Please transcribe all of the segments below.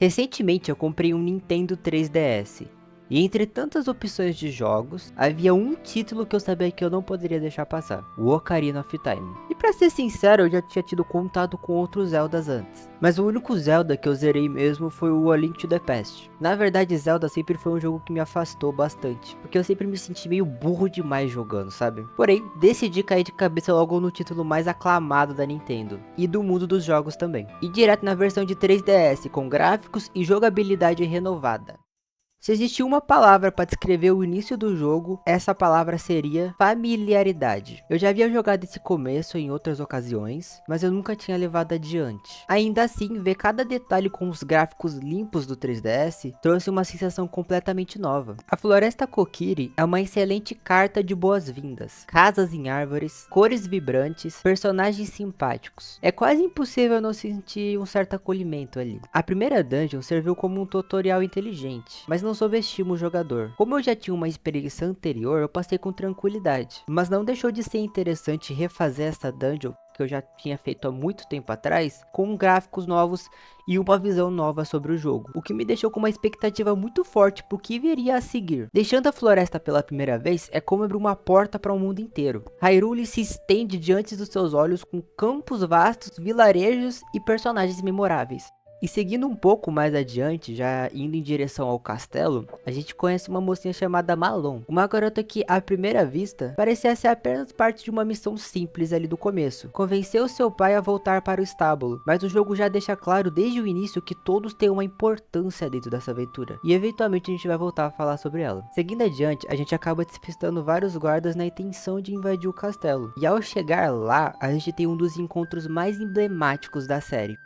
Recentemente eu comprei um Nintendo 3DS. E entre tantas opções de jogos, havia um título que eu sabia que eu não poderia deixar passar, o Ocarina of Time. E pra ser sincero, eu já tinha tido contato com outros Zeldas antes. Mas o único Zelda que eu zerei mesmo foi o A Link to the Past. Na verdade, Zelda sempre foi um jogo que me afastou bastante, porque eu sempre me senti meio burro demais jogando, sabe? Porém, decidi cair de cabeça logo no título mais aclamado da Nintendo, e do mundo dos jogos também. E direto na versão de 3DS, com gráficos e jogabilidade renovada. Se existe uma palavra para descrever o início do jogo, essa palavra seria familiaridade. Eu já havia jogado esse começo em outras ocasiões, mas eu nunca tinha levado adiante. Ainda assim, ver cada detalhe com os gráficos limpos do 3DS trouxe uma sensação completamente nova. A Floresta Kokiri é uma excelente carta de boas-vindas. Casas em árvores, cores vibrantes, personagens simpáticos. É quase impossível não sentir um certo acolhimento ali. A primeira dungeon serviu como um tutorial inteligente, mas não subestimo o jogador. Como eu já tinha uma experiência anterior, eu passei com tranquilidade. Mas não deixou de ser interessante refazer essa dungeon, que eu já tinha feito há muito tempo atrás, com gráficos novos e uma visão nova sobre o jogo. O que me deixou com uma expectativa muito forte pro que viria a seguir. Deixando a floresta pela primeira vez é como abrir uma porta para o mundo inteiro. Hyrule se estende diante dos seus olhos com campos vastos, vilarejos e personagens memoráveis. E seguindo um pouco mais adiante, já indo em direção ao castelo, a gente conhece uma mocinha chamada Malon. Uma garota que, à primeira vista, parecia ser apenas parte de uma missão simples ali do começo. Convenceu seu pai a voltar para o estábulo, mas o jogo já deixa claro desde o início que todos têm uma importância dentro dessa aventura. E eventualmente a gente vai voltar a falar sobre ela. Seguindo adiante, a gente acaba despistando vários guardas na intenção de invadir o castelo. E ao chegar lá, a gente tem um dos encontros mais emblemáticos da série.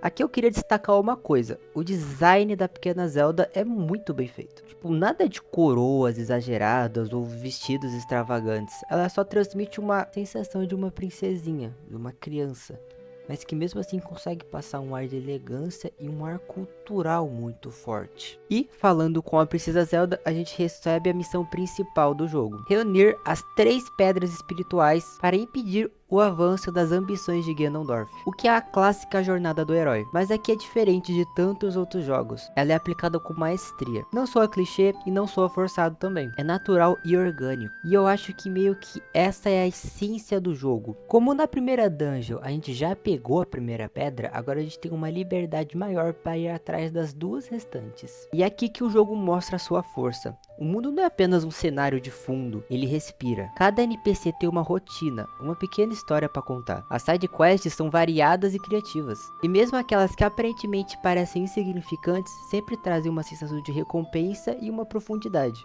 Aqui eu queria destacar uma coisa, o design da pequena Zelda é muito bem feito. Tipo, nada de coroas exageradas ou vestidos extravagantes, ela só transmite uma sensação de uma princesinha, de uma criança. Mas que mesmo assim consegue passar um ar de elegância e um ar cultural muito forte. E, falando com a Princesa Zelda, a gente recebe a missão principal do jogo. Reunir as 3 pedras espirituais para impedir o avanço das ambições de Ganondorf, o que é a clássica jornada do herói, mas aqui é diferente de tantos outros jogos, ela é aplicada com maestria, não soa clichê e não soa forçado também, é natural e orgânico, e eu acho que meio que essa é a essência do jogo. Como na primeira dungeon a gente já pegou a primeira pedra, agora a gente tem uma liberdade maior para ir atrás das 2 restantes, e é aqui que o jogo mostra a sua força. O mundo não é apenas um cenário de fundo, ele respira. Cada NPC tem uma rotina, uma pequena história para contar. As sidequests são variadas e criativas. E mesmo aquelas que aparentemente parecem insignificantes, sempre trazem uma sensação de recompensa e uma profundidade.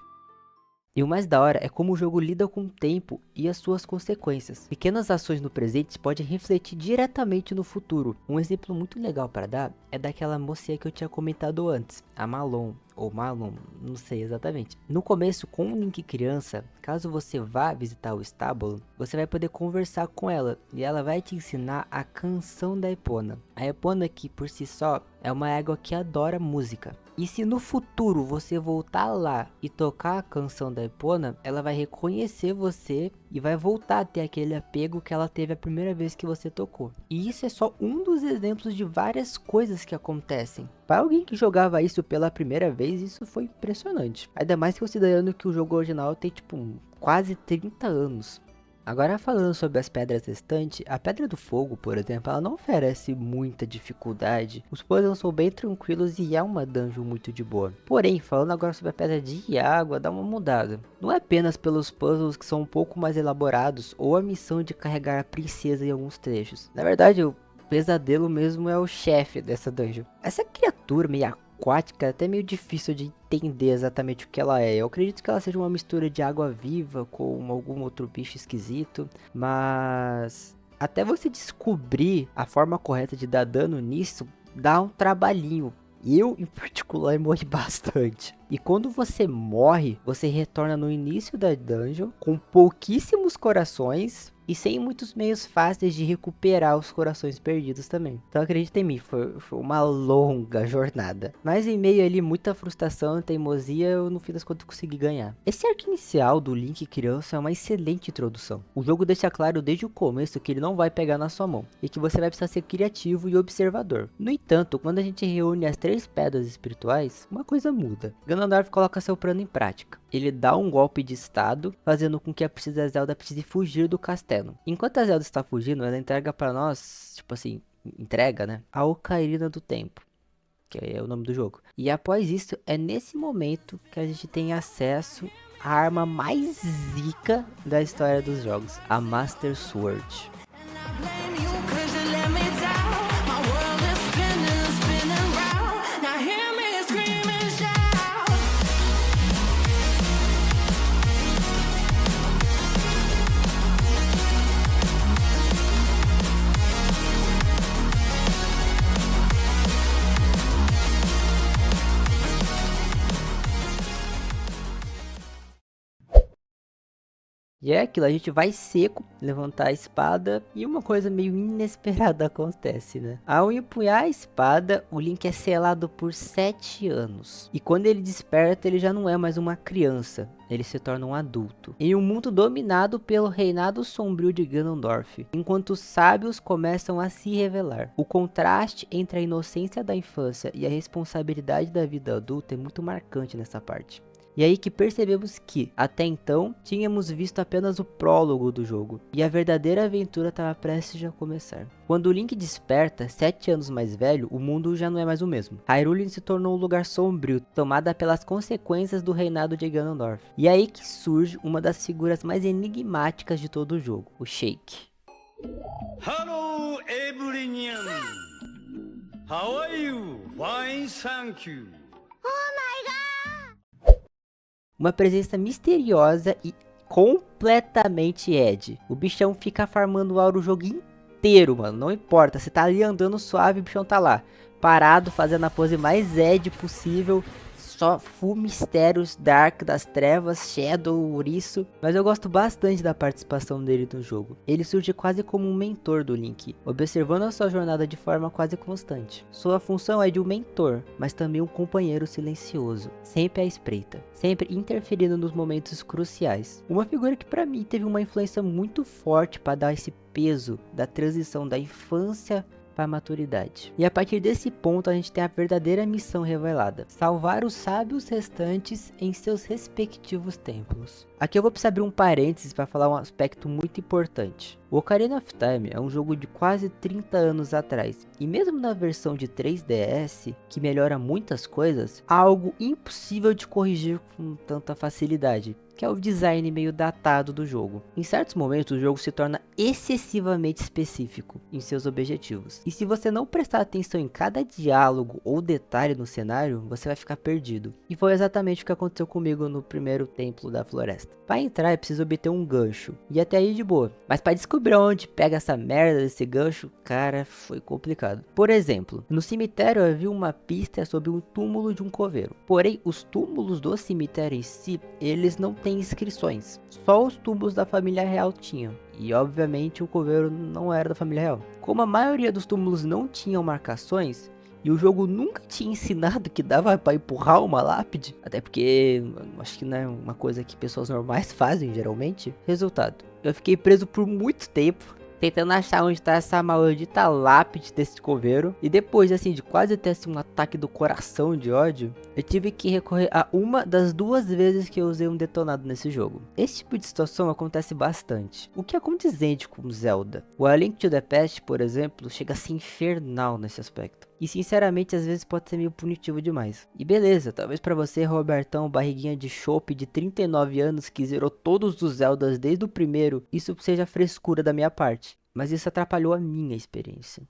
E o mais da hora é como o jogo lida com o tempo e as suas consequências. Pequenas ações no presente podem refletir diretamente no futuro. Um exemplo muito legal para dar é daquela mocinha que eu tinha comentado antes, a Malon, ou Malon, não sei exatamente. No começo, com o Link criança, caso você vá visitar o estábulo, você vai poder conversar com ela e ela vai te ensinar a canção da Epona. A Epona, que por si só é uma égua que adora música. E se no futuro você voltar lá e tocar a canção da Epona, ela vai reconhecer você e vai voltar a ter aquele apego que ela teve a primeira vez que você tocou. E isso é só um dos exemplos de várias coisas que acontecem. Para alguém que jogava isso pela primeira vez, isso foi impressionante. Ainda mais considerando que o jogo original tem tipo quase 30 anos. Agora falando sobre as pedras restantes, a Pedra do Fogo, por exemplo, ela não oferece muita dificuldade. Os puzzles são bem tranquilos e é uma dungeon muito de boa. Porém, falando agora sobre a Pedra de Água, dá uma mudada. Não é apenas pelos puzzles que são um pouco mais elaborados ou a missão de carregar a princesa em alguns trechos. Na verdade, o pesadelo mesmo é o chefe dessa dungeon. Essa criatura meio aquática é até meio difícil de entender exatamente o que ela é. Eu acredito que ela seja uma mistura de água viva com algum outro bicho esquisito, mas até você descobrir a forma correta de dar dano nisso, dá um trabalhinho. Eu, em particular, morri bastante. E quando você morre, você retorna no início da dungeon com pouquíssimos corações e sem muitos meios fáceis de recuperar os corações perdidos também. Então acredita em mim, foi uma longa jornada. Mas em meio ali muita frustração e teimosia, eu no fim das contas consegui ganhar. Esse arco inicial do Link criança é uma excelente introdução. O jogo deixa claro desde o começo que ele não vai pegar na sua mão, e que você vai precisar ser criativo e observador. No entanto, quando a gente reúne as 3 pedras espirituais, uma coisa muda. Ganondorf coloca seu plano em prática. Ele dá um golpe de estado, fazendo com que a princesa Zelda precise fugir do castelo. Enquanto a Zelda está fugindo, ela entrega para nós, tipo assim, entrega, né, a Ocarina do Tempo, que é o nome do jogo. E após isso, é nesse momento que a gente tem acesso à arma mais zica da história dos jogos, a Master Sword. E é aquilo, a gente vai seco levantar a espada e uma coisa meio inesperada acontece, né? Ao empunhar a espada, o Link é selado por 7 anos. E quando ele desperta, ele já não é mais uma criança, ele se torna um adulto. Em um mundo dominado pelo reinado sombrio de Ganondorf, enquanto os sábios começam a se revelar. O contraste entre a inocência da infância e a responsabilidade da vida adulta é muito marcante nessa parte. E aí que percebemos que, até então, tínhamos visto apenas o prólogo do jogo, e a verdadeira aventura estava prestes a começar. Quando o Link desperta, 7 anos mais velho, o mundo já não é mais o mesmo. Hyrule se tornou um lugar sombrio, tomada pelas consequências do reinado de Ganondorf. E aí que surge uma das figuras mais enigmáticas de todo o jogo, o Sheik. Hello everyone. How are you? Fine, thank you. Uma presença misteriosa e completamente Ed. O bichão fica farmando aura o jogo inteiro, mano. Não importa, você tá ali andando suave, o bichão tá lá, parado, fazendo a pose mais Ed possível. Só full mistérios, Dark das trevas, Shadow, Ouriço. Mas eu gosto bastante da participação dele no jogo. Ele surge quase como um mentor do Link, observando a sua jornada de forma quase constante. Sua função é de um mentor, mas também um companheiro silencioso, sempre à espreita, sempre interferindo nos momentos cruciais. Uma figura que pra mim teve uma influência muito forte para dar esse peso da transição da infância para a maturidade. E a partir desse ponto a gente tem a verdadeira missão revelada: salvar os sábios restantes em seus respectivos templos. Aqui eu vou precisar abrir um parênteses para falar um aspecto muito importante. O Ocarina of Time é um jogo de quase 30 anos atrás, e mesmo na versão de 3DS, que melhora muitas coisas, há algo impossível de corrigir com tanta facilidade, que é o design meio datado do jogo. Em certos momentos o jogo se torna excessivamente específico em seus objetivos, e se você não prestar atenção em cada diálogo ou detalhe no cenário, você vai ficar perdido. E foi exatamente o que aconteceu comigo no primeiro templo da floresta. Para entrar é preciso obter um gancho, e até aí de boa, mas para descobrir onde pega essa merda desse gancho, cara, foi complicado. Por exemplo, no cemitério havia uma pista sobre um túmulo de um coveiro, porém os túmulos do cemitério em si, eles não têm inscrições, só os túmulos da família real tinham. E obviamente o coveiro não era da família real. Como a maioria dos túmulos não tinham marcações, e o jogo nunca tinha ensinado que dava para empurrar uma lápide, até porque acho que não é uma coisa que pessoas normais fazem geralmente. Resultado, eu fiquei preso por muito tempo tentando achar onde está essa maldita lápide desse coveiro. E depois assim de quase ter assim, um ataque do coração de ódio, eu tive que recorrer a uma das 2 vezes que eu usei um detonado nesse jogo. Esse tipo de situação acontece bastante, o que é condizente com Zelda. O A Link to the Past, por exemplo, chega a ser infernal nesse aspecto. E sinceramente às vezes pode ser meio punitivo demais. E beleza, talvez pra você, Robertão, barriguinha de chope de 39 anos que zerou todos os Zeldas desde o primeiro, isso seja frescura da minha parte. Mas isso atrapalhou a minha experiência.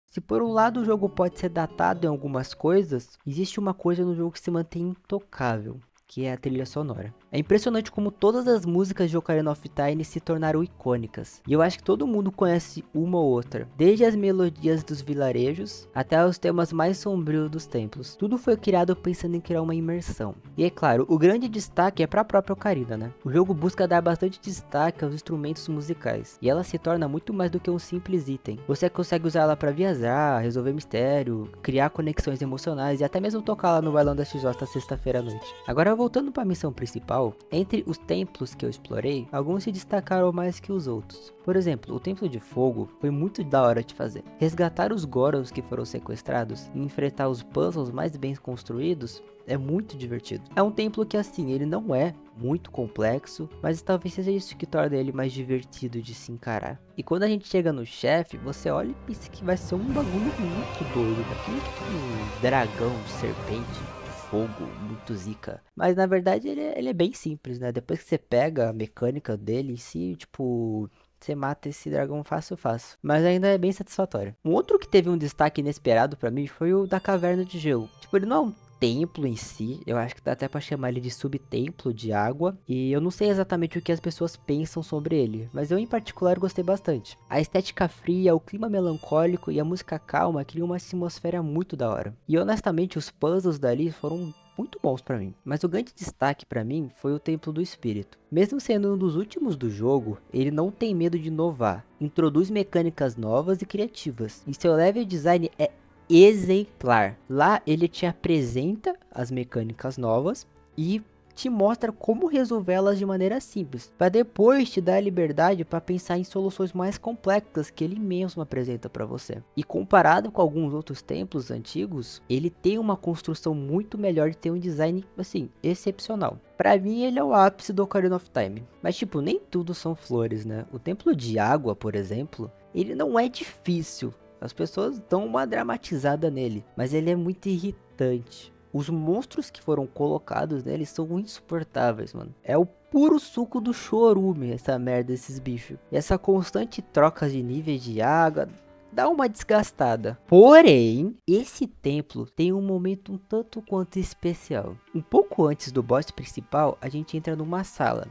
Se por um lado o jogo pode ser datado em algumas coisas, existe uma coisa no jogo que se mantém intocável, que é a trilha sonora. É impressionante como todas as músicas de Ocarina of Time se tornaram icônicas. E eu acho que todo mundo conhece uma ou outra. Desde as melodias dos vilarejos, até os temas mais sombrios dos templos. Tudo foi criado pensando em criar uma imersão. E é claro, o grande destaque é para a própria Ocarina, né? O jogo busca dar bastante destaque aos instrumentos musicais. E ela se torna muito mais do que um simples item. Você consegue usar ela para viajar, resolver mistério, criar conexões emocionais e até mesmo tocar lá no bailão da XJ sexta-feira à noite. Agora voltando para a missão principal, entre os templos que eu explorei, alguns se destacaram mais que os outros. Por exemplo, o Templo de Fogo foi muito da hora de fazer. Resgatar os Gorons que foram sequestrados e enfrentar os puzzles mais bem construídos é muito divertido. É um templo que assim, ele não é muito complexo, mas talvez seja isso que torna ele mais divertido de se encarar. E quando a gente chega no chefe, você olha e pensa que vai ser um bagulho muito doido, daquele um dragão, serpente, fogo, muito zica. Mas na verdade ele é bem simples, né? Depois que você pega a mecânica dele em si, tipo, você mata esse dragão fácil. Mas ainda é bem satisfatório. Um outro que teve um destaque inesperado pra mim foi o da Caverna de Gelo. Tipo, ele não é um templo em si, eu acho que dá até pra chamar ele de subtemplo de água, e eu não sei exatamente o que as pessoas pensam sobre ele, mas eu em particular gostei bastante. A estética fria, o clima melancólico e a música calma criam uma atmosfera muito da hora. E honestamente os puzzles dali foram muito bons pra mim. Mas o grande destaque pra mim foi o Templo do Espírito. Mesmo sendo um dos últimos do jogo, ele não tem medo de inovar, introduz mecânicas novas e criativas, e seu level design é exemplar. Lá ele te apresenta as mecânicas novas e te mostra como resolvê-las de maneira simples, para depois te dar a liberdade para pensar em soluções mais complexas que ele mesmo apresenta para você. E comparado com alguns outros templos antigos, ele tem uma construção muito melhor e tem um design assim excepcional. Pra mim ele é o ápice do Ocarina of Time. Mas tipo, nem tudo são flores, né? O Templo de Água, por exemplo, ele não é difícil. As pessoas dão uma dramatizada nele, mas ele é muito irritante. Os monstros que foram colocados nele são insuportáveis, mano. É o puro suco do chorume, essa merda desses bichos. E essa constante troca de níveis de água dá uma desgastada. Porém, esse templo tem um momento um tanto quanto especial. Um pouco antes do boss principal, a gente entra numa sala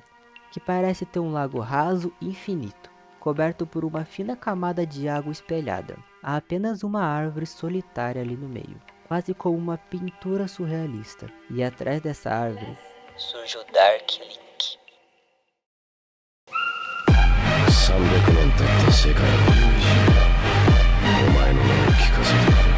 que parece ter um lago raso e infinito, coberto por uma fina camada de água espelhada. Há apenas uma árvore solitária ali no meio, quase como uma pintura surrealista. E atrás dessa árvore surge o Dark Link. 300年経って世界を用意しお前の名を聞かせてくれ。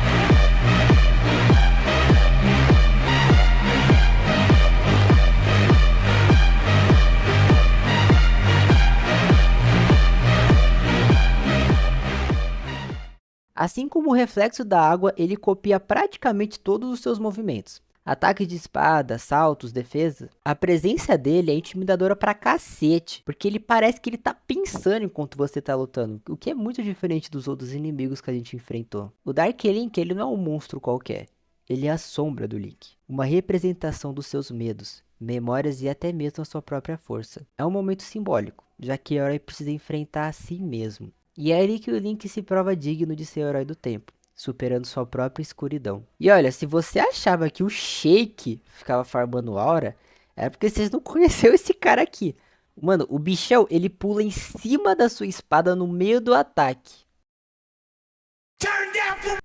Assim como o reflexo da água, ele copia praticamente todos os seus movimentos. Ataques de espada, saltos, defesa. A presença dele é intimidadora pra cacete, porque ele parece que ele tá pensando enquanto você tá lutando, o que é muito diferente dos outros inimigos que a gente enfrentou. O Dark Link, ele não é um monstro qualquer, ele é a sombra do Link, uma representação dos seus medos, memórias e até mesmo a sua própria força. É um momento simbólico, já que o herói precisa enfrentar a si mesmo. E é aí que o Link se prova digno de ser o herói do tempo, superando sua própria escuridão. E olha, se você achava que o Sheik ficava farmando aura, é porque vocês não conheceram esse cara aqui. Mano, o bichão, ele pula em cima da sua espada no meio do ataque.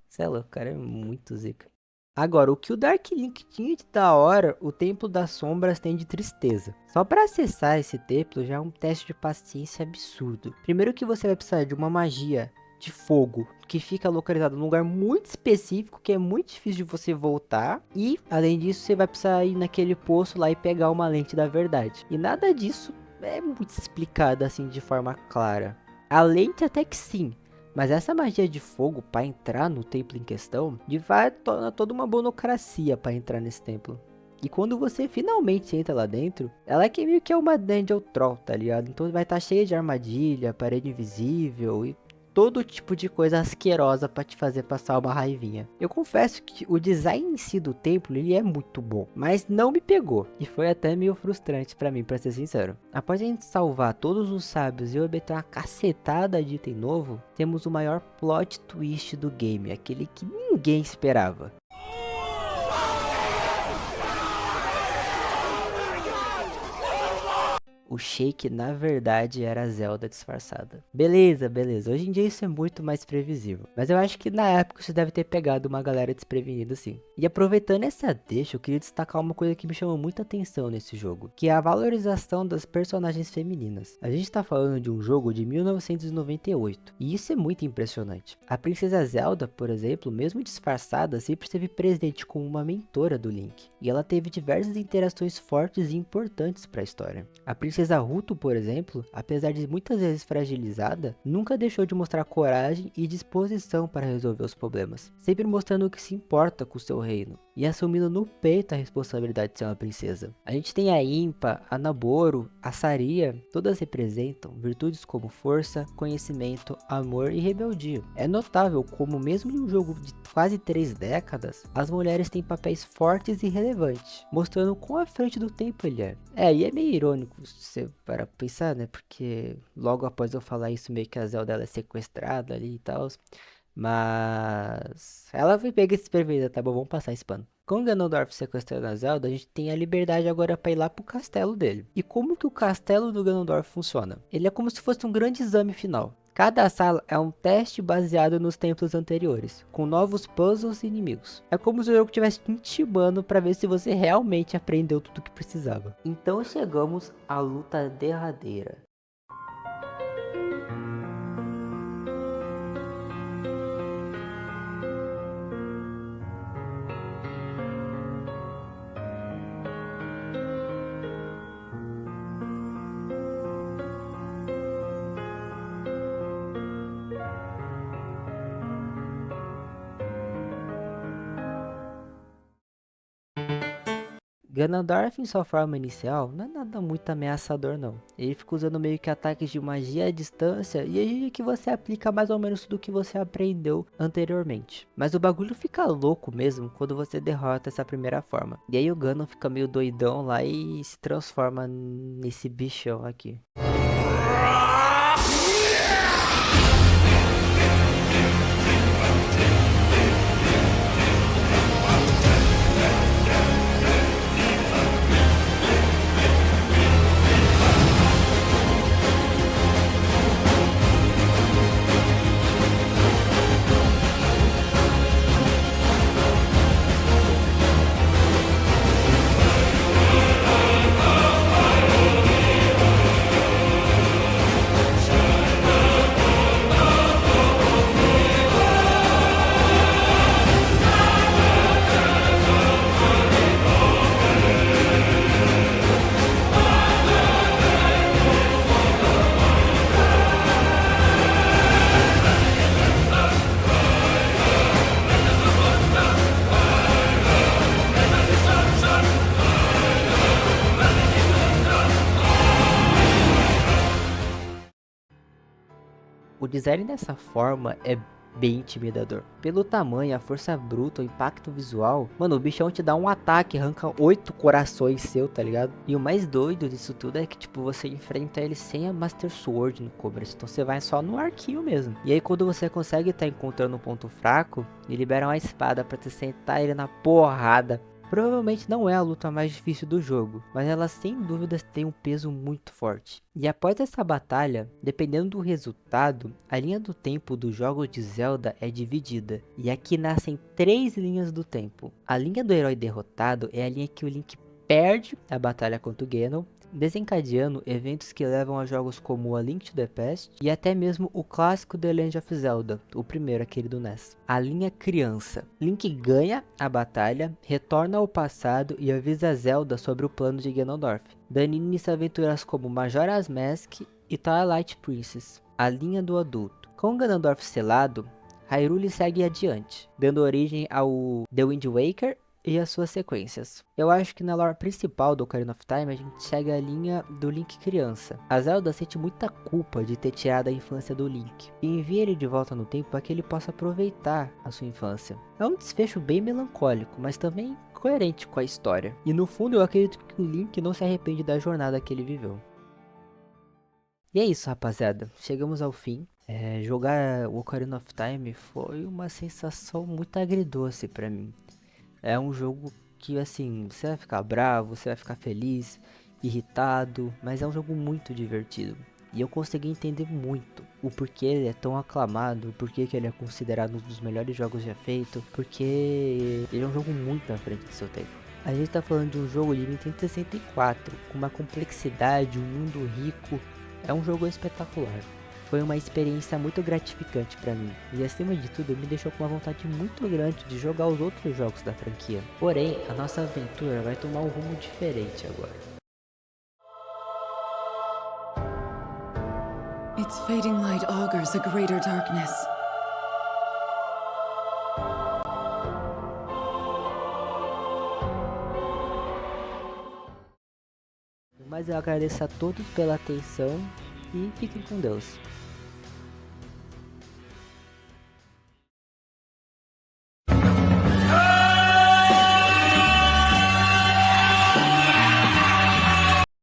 Cê é louco, o cara é muito zica. Agora, o que o Dark Link tinha de da hora, o Templo das Sombras tem de tristeza. Só para acessar esse templo já é um teste de paciência absurdo. Primeiro que você vai precisar de uma magia de fogo, que fica localizado num lugar muito específico, que é muito difícil de você voltar. E, além disso, você vai precisar ir naquele poço lá e pegar uma lente da verdade. E nada disso é muito explicado assim de forma clara. A lente até que sim. Mas essa magia de fogo para entrar no templo em questão, de fato, torna toda uma burocracia para entrar nesse templo. E quando você finalmente entra lá dentro, ela é que meio que é uma Dungeon Troll, tá ligado? Então vai estar cheia de armadilha, parede invisível e todo tipo de coisa asquerosa para te fazer passar uma raivinha. Eu confesso que o design em si do templo, ele é muito bom, mas não me pegou. E foi até meio frustrante para mim, para ser sincero. Após a gente salvar todos os sábios e obter uma cacetada de item novo, temos o maior plot twist do game, aquele que ninguém esperava. o Sheik na verdade era a Zelda disfarçada. Beleza, beleza. Hoje em dia isso é muito mais previsível. Mas eu acho que na época isso deve ter pegado uma galera desprevenida sim. E aproveitando essa deixa, eu queria destacar uma coisa que me chamou muita atenção nesse jogo, que é a valorização das personagens femininas. A gente tá falando de um jogo de 1998, e isso é muito impressionante. A princesa Zelda, por exemplo, mesmo disfarçada, sempre esteve presente como uma mentora do Link, e ela teve diversas interações fortes e importantes para a história. A princesa Ruto, por exemplo, apesar de muitas vezes fragilizada, nunca deixou de mostrar coragem e disposição para resolver os problemas, sempre mostrando que se importa com o seu reino e assumindo no peito a responsabilidade de ser uma princesa. A gente tem a Impa, a Naboro, a Saria, todas representam virtudes como força, conhecimento, amor e rebeldia. É notável como mesmo em um jogo de quase 3 décadas, as mulheres têm papéis fortes e relevantes, mostrando quão à frente do tempo ele é. E é meio irônico se você para pensar, né? Porque logo após eu falar isso, meio que a Zelda ela é sequestrada ali e tal. Mas ela foi pega desprevenida, tá bom? Vamos passar esse pano. Com o Ganondorf sequestrando a Zelda, a gente tem a liberdade agora para ir lá pro castelo dele. E como que o castelo do Ganondorf funciona? Ele é como se fosse um grande exame final. Cada sala é um teste baseado nos templos anteriores, com novos puzzles e inimigos. É como se o jogo estivesse te intimando para ver se você realmente aprendeu tudo o que precisava. Então chegamos à luta derradeira. Ganondorf em sua forma inicial não é nada muito ameaçador não. Ele fica usando meio que ataques de magia à distância e exige que você aplica mais ou menos tudo que você aprendeu anteriormente. Mas o bagulho fica louco mesmo quando você derrota essa primeira forma. E aí o Ganon fica meio doidão lá e se transforma nesse bichão aqui. O design dessa forma é bem intimidador. Pelo tamanho, a força bruta, o impacto visual, mano, o bichão te dá um ataque, arranca 8 corações seu, tá ligado? E o mais doido disso tudo é que, tipo, você enfrenta ele sem a Master Sword no começo, então você vai só no arquinho mesmo. E aí quando você consegue estar encontrando um ponto fraco, ele libera uma espada pra te sentar ele na porrada. Provavelmente não é a luta mais difícil do jogo, mas ela sem dúvidas tem um peso muito forte. E após essa batalha, dependendo do resultado, a linha do tempo dos jogos de Zelda é dividida. E aqui nascem 3 linhas do tempo. A linha do herói derrotado é a linha que o Link perde a batalha contra o Ganon, desencadeando eventos que levam a jogos como A Link to the Past e até mesmo o clássico The Legend of Zelda, o primeiro, aquele do NES. A linha criança. Link ganha a batalha, retorna ao passado e avisa Zelda sobre o plano de Ganondorf, dando início a aventuras como Majora's Mask e Twilight Princess. A linha do adulto. Com Ganondorf selado, Hyrule segue adiante, dando origem ao The Wind Waker e as suas sequências. Eu acho que na lore principal do Ocarina of Time a gente segue a linha do Link criança. A Zelda sente muita culpa de ter tirado a infância do Link e envia ele de volta no tempo para que ele possa aproveitar a sua infância. É um desfecho bem melancólico, mas também coerente com a história. E no fundo eu acredito que o Link não se arrepende da jornada que ele viveu. E é isso, rapaziada. Chegamos ao fim. Jogar o Ocarina of Time foi uma sensação muito agridoce para mim. É um jogo que, assim, você vai ficar bravo, você vai ficar feliz. irritado, mas é um jogo muito divertido. E eu consegui entender muito o porquê ele é tão aclamado, o porquê que ele é considerado um dos melhores jogos já feitos, porque ele é um jogo muito à frente do seu tempo. A gente tá falando de um jogo de Nintendo 64, com uma complexidade, um mundo rico, é um jogo espetacular. Foi uma experiência muito gratificante pra mim, e acima de tudo me deixou com uma vontade muito grande de jogar os outros jogos da franquia. Porém, a nossa aventura vai tomar um rumo diferente agora. Its fading light augurs a greater darkness. Mas eu agradeço a todos pela atenção e fiquem com Deus.